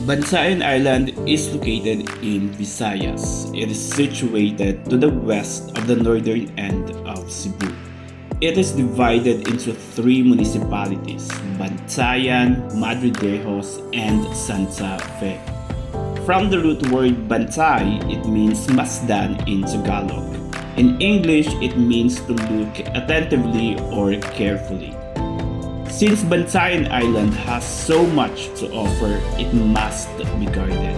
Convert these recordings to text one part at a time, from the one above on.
Bantayan Island is located in Visayas. It is situated to the west of the northern end of Cebu. It is divided into three municipalities: Bantayan, Madridejos, and Santa Fe. From the root word Bantay, it means masdan in Tagalog. In English, it means to look attentively or carefully. Since Bantayan Island has so much to offer, it must be guarded.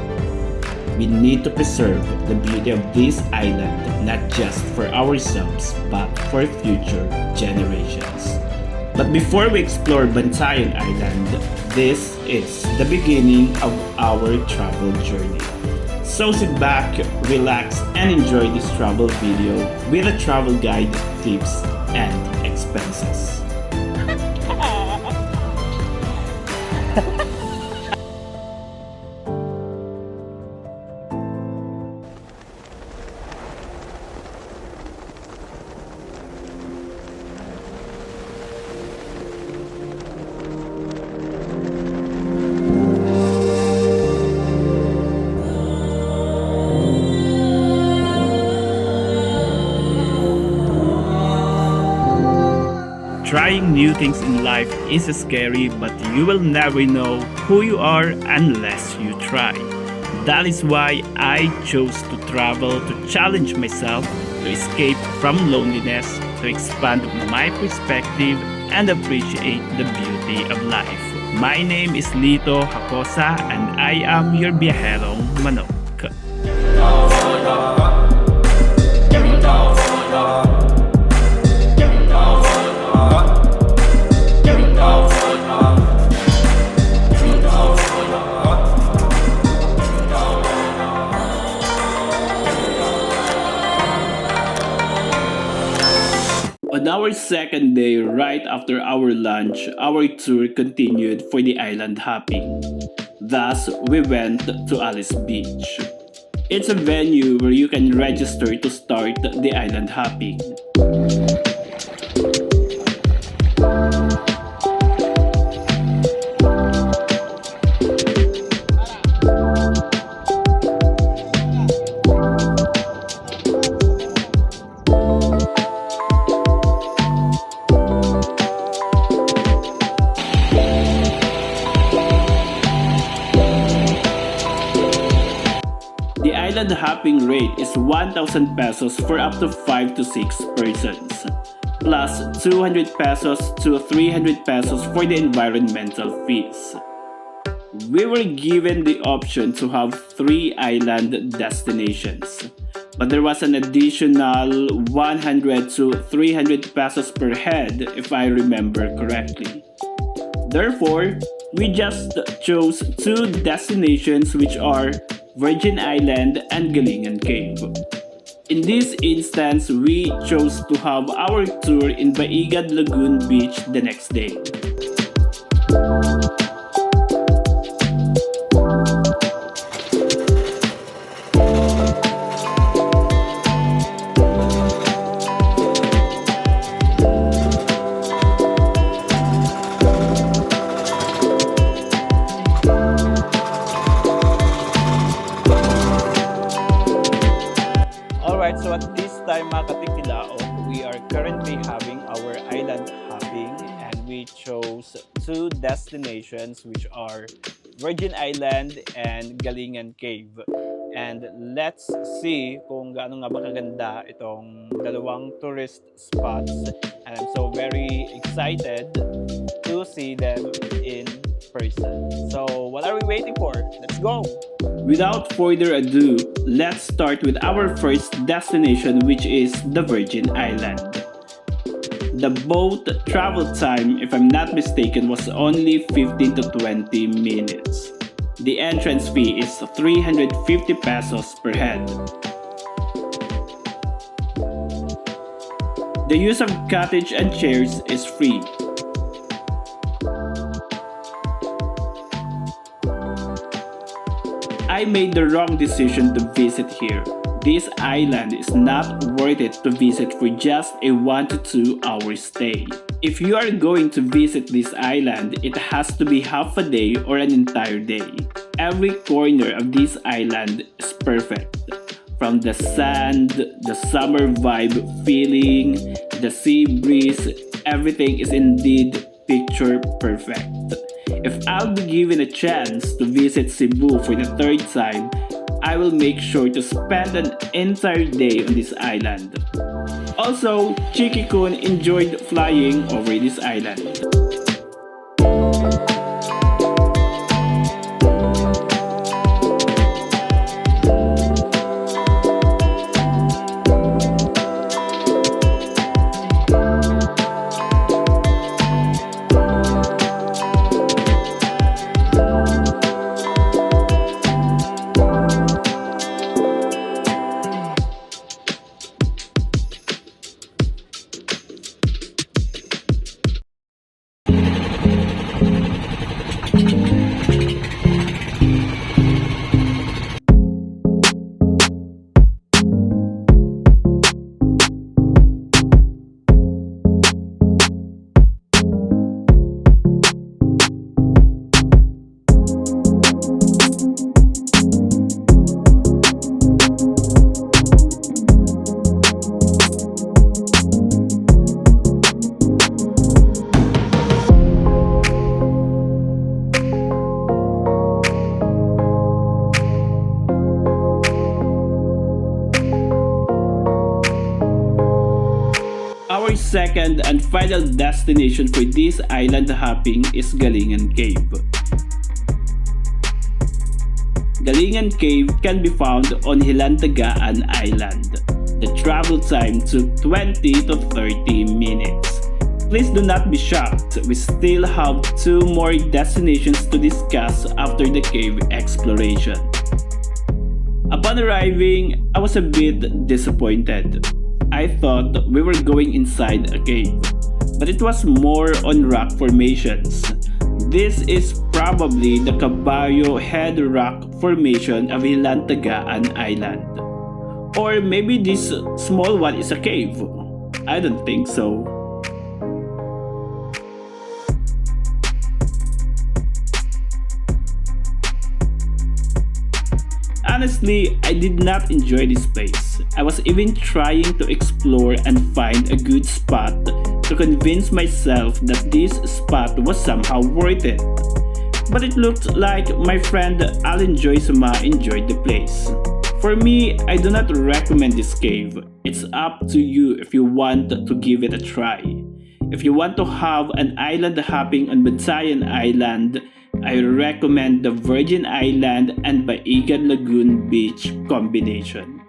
We need to preserve the beauty of this island not just for ourselves but for future generations. But before we explore Bantayan Island, this is the beginning of our travel journey. So sit back, relax, and enjoy this travel video with a travel guide, tips, and expenses. Trying new things in life is scary, but you will never know who you are unless you try. That is why I chose to travel, to challenge myself, to escape from loneliness, to expand my perspective, and appreciate the beauty of life. My name is Lito Hakosa, and I am your Byaherong Manok. On our second day, right after our lunch, our tour continued for the island hopping. Thus, we went to Alice Beach. It's a venue where you can register to start the island hopping. The hopping rate is 1,000 pesos for up to 5 to 6 persons, plus 200 pesos to 300 pesos for the environmental fees. We were given the option to have 3 island destinations, but there was an additional 100 to 300 pesos per head if I remember correctly. Therefore, we just chose 2 destinations, which are Virgin Island and Galingan Cave. In this instance, we chose to have our tour in Baigad Lagoon Beach the next day. So at this time, mga katikilao, we are currently having our island hopping, and we chose 2 destinations, which are Virgin Island and Galingan Cave. And let's see kung gaano nga ba kaganda itong dalawang tourist spots. And I'm so very excited to see them in person. So what are we waiting for? Let's go! Without further ado, let's start with our first destination, which is the Virgin Island. The boat travel time, if I'm not mistaken, was only 15 to 20 minutes. The entrance fee is 350 pesos per head. The use of cottage and chairs is free. I made the wrong decision to visit here. This island is not worth it to visit for just a 1 to 2 hour stay. If you are going to visit this island, it has to be half a day or an entire day. Every corner of this island is perfect. From the sand, the summer vibe feeling, the sea breeze, everything is indeed picture perfect. If I'll be given a chance to visit Cebu for the third time, I will make sure to spend an entire day on this island. Also, Chiki-kun enjoyed flying over this island. Our second and final destination for this island hopping is Galingan Cave. Galingan Cave can be found on Hilandagaan Island. The travel time took 20 to 30 minutes. Please do not be shocked, we still have 2 more destinations to discuss after the cave exploration. Upon arriving, I was a bit disappointed. I thought we were going inside a cave, but it was more on rock formations. This is probably the Caballo Head Rock Formation of Hilandagaan Island. Or maybe this small one is a cave. I don't think so. Honestly, I did not enjoy this place. I was even trying to explore and find a good spot to convince myself that this spot was somehow worth it. But it looked like my friend Alan Joysama enjoyed the place. For me, I do not recommend this cave. It's up to you if you want to give it a try. If you want to have an island hopping on Bantayan Island, I recommend the Virgin Island and Baigad Lagoon Beach combination.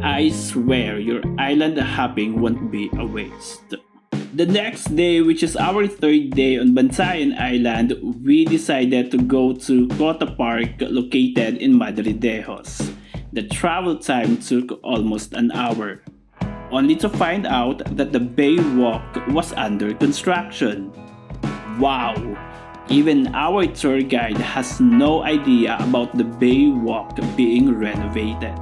I swear your island hopping won't be a waste. The next day, which is our third day on Bantayan Island, we decided to go to Kota Park located in Madridejos. The travel time took almost an hour, only to find out that the bay walk was under construction. Wow! Even our tour guide has no idea about the bay walk being renovated.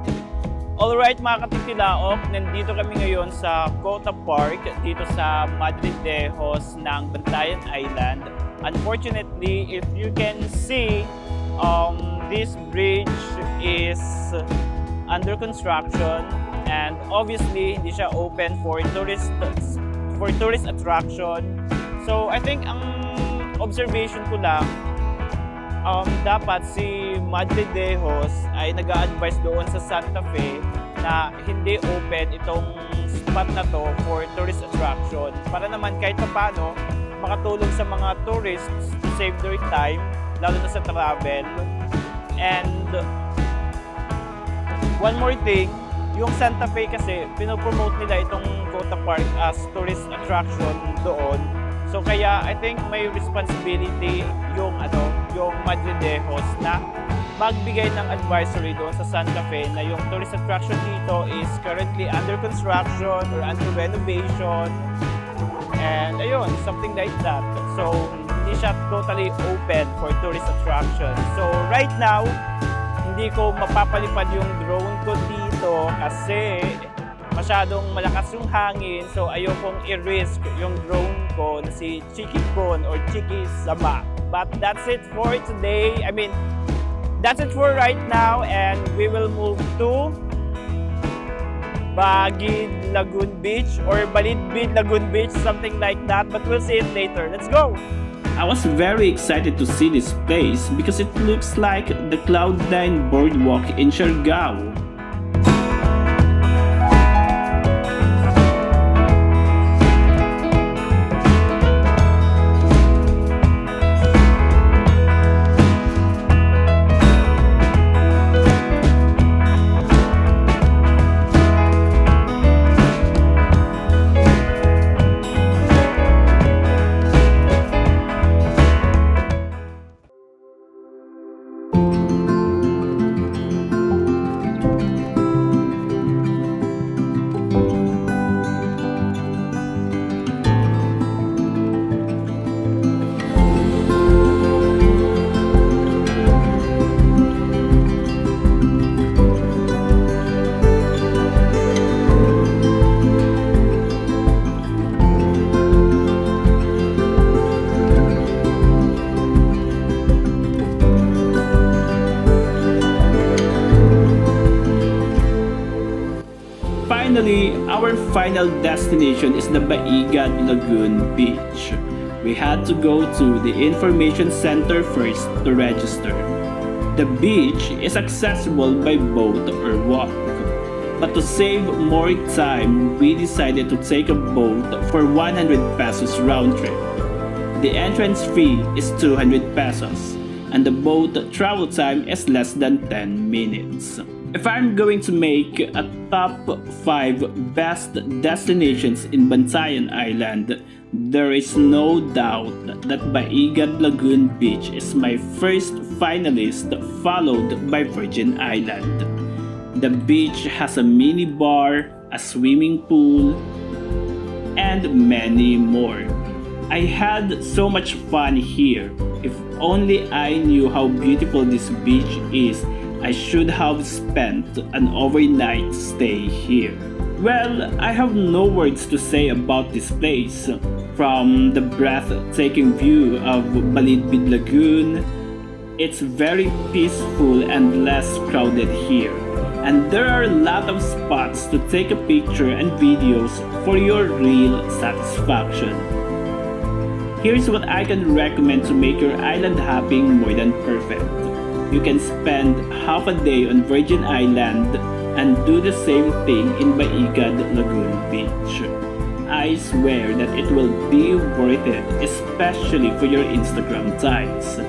Alright mga katitilaok, nandito kami ngayon sa Kota Park, dito sa Madridejos ng Bantayan Island. Unfortunately, if you can see, this bridge is under construction and obviously hindi siya open for tourist attraction. So I think ang observation ko lang, dapat si Madridejos ay nag-a-advise doon sa Santa Fe na hindi open itong spot na to for tourist attraction para naman kahit paano makatulong sa mga tourists to save their time, lalo na sa travel. And one more thing, yung Santa Fe kasi pinopromote nila itong Kota Park as tourist attraction doon. So kaya I think may responsibility yung Madridejos na magbigay ng advisory doon sa Santa Fe na yung tourist attraction dito is currently under construction or under renovation. And ayun, something like that. So hindi siya totally open for tourist attraction. So right now, hindi ko mapapalipad yung drone ko dito kasi masyadong malakas yung hangin, so ayokong i-risk yung drone ko na si Chiki Con or Chiki Sama. But that's it for today. I mean, that's it for right now, and we will move to Baigad Lagoon Beach or Baligid Lagoon Beach, something like that, but we'll see it later. Let's go! I was very excited to see this place because it looks like the Cloud9 boardwalk in Siargao. Finally, our final destination is the Baigad Lagoon Beach. We had to go to the information center first to register. The beach is accessible by boat or walk. But to save more time, we decided to take a boat for 100 pesos round trip. The entrance fee is 200 pesos and the boat travel time is less than 10 minutes. If I'm going to make a top 5 best destinations in Bantayan Island, there is no doubt that Baigad Lagoon Beach is my first finalist, followed by Virgin Island. The beach has a mini bar, a swimming pool, and many more. I had so much fun here. If only I knew how beautiful this beach is, I should have spent an overnight stay here. Well, I have no words to say about this place. From the breathtaking view of Baligid Lagoon, it's very peaceful and less crowded here. And there are a lot of spots to take a picture and videos for your real satisfaction. Here's what I can recommend to make your island hopping more than perfect. You can spend half a day on Virgin Island and do the same thing in Baigad Lagoon Beach. I swear that it will be worth it, especially for your Instagram tags.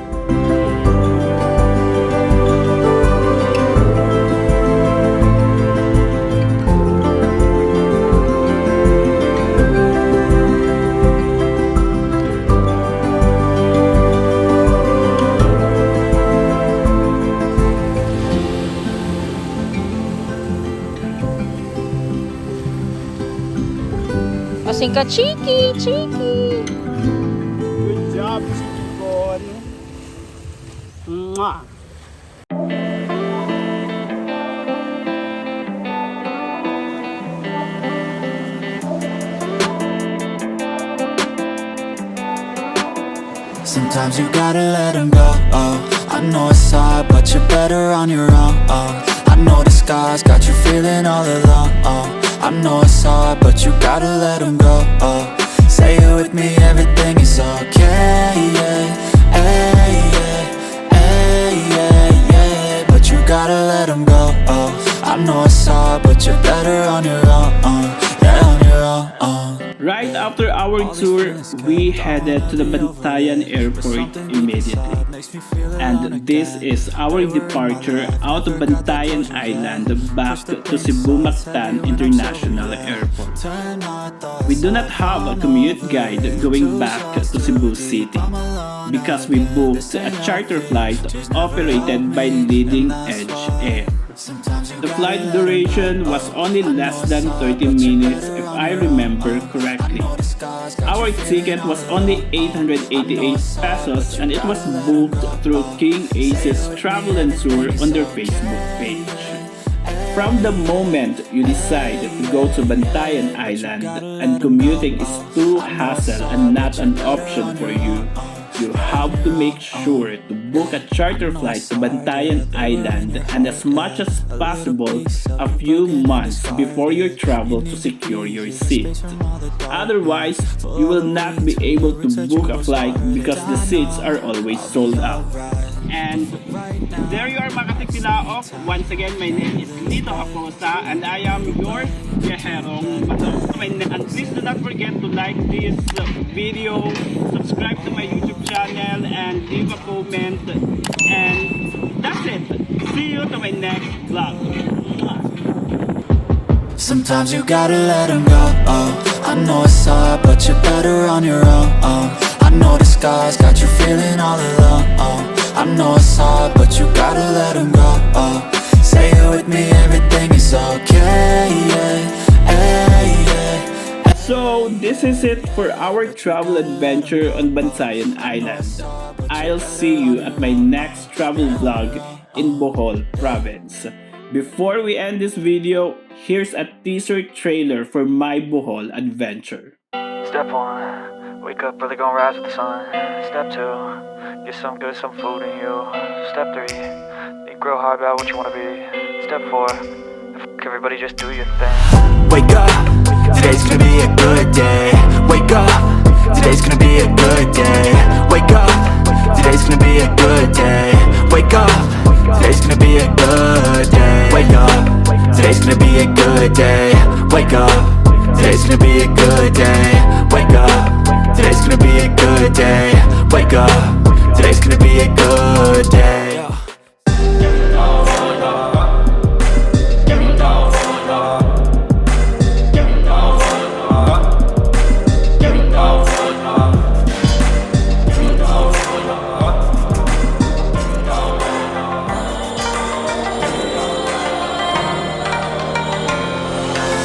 Kasing ka, Chiki! Chiki! Good job, Chiki Con! Mwah! Sometimes you gotta let them go. Oh, I know it's hard, but you're better on your own. Oh, I know the scars got you feeling all alone. Oh, I know it's hard, but you gotta let them go. Oh, say it with me, everything is okay. Yeah, hey, yeah, hey, yeah, yeah. But you gotta let them go. Oh, I know it's hard, but you're better on your own. Yeah, on your own. Right after our tour, we headed to the Bantayan Airport immediately. And this is our departure out of Bantayan Island back to Cebu International Airport. We do not have a commute guide going back to Cebu City because we booked a charter flight operated by Leading Edge Air. The flight duration was only less than 30 minutes if I remember correctly. Our ticket was only 888 pesos and it was booked through King Ace's Travel and Tour on their Facebook page. From the moment you decide to go to Bantayan Island and commuting is too hassle and not an option for you, you have to make sure to book a charter flight to Bantayan Island and as much as possible a few months before your travel to secure your seat. Otherwise, you will not be able to book a flight because the seats are always sold out. And there you are mga katipilaok. Once again, my name is Lito Acosta and I am your Byaherong Manok. And please do not forget to like this video, subscribe to my YouTube channel, and leave a comment. And that's it. See you to my next vlog. Sometimes you gotta let them go, oh. I know it's hard, but you're better on your own, oh. I know the sky's got you feeling all alone, oh. I know it's hard, but you gotta let them go, oh. Say it with me, everything is okay, yeah, yeah, yeah. So this is it for our travel adventure on Bantayan Island. I'll see you at my next travel vlog in Bohol province. Before we end this video, here's a teaser trailer for my Bohol adventure. Step 1, wake up early, gonna rise with the sun. Step 2, get some good, some food in you. Step 3, think real hard about what you wanna be. Step 4, everybody just do your thing. Wake up, today's gonna be a good day. Wake up, today's gonna be a good day. Wake up, today's gonna be a good day. Wake up, today's gonna be a good day. Wake up, today's gonna be a good day. Wake up, today's gonna be a good day. Wake up, today's gonna be a good day. Wake up, today's gonna be a good day.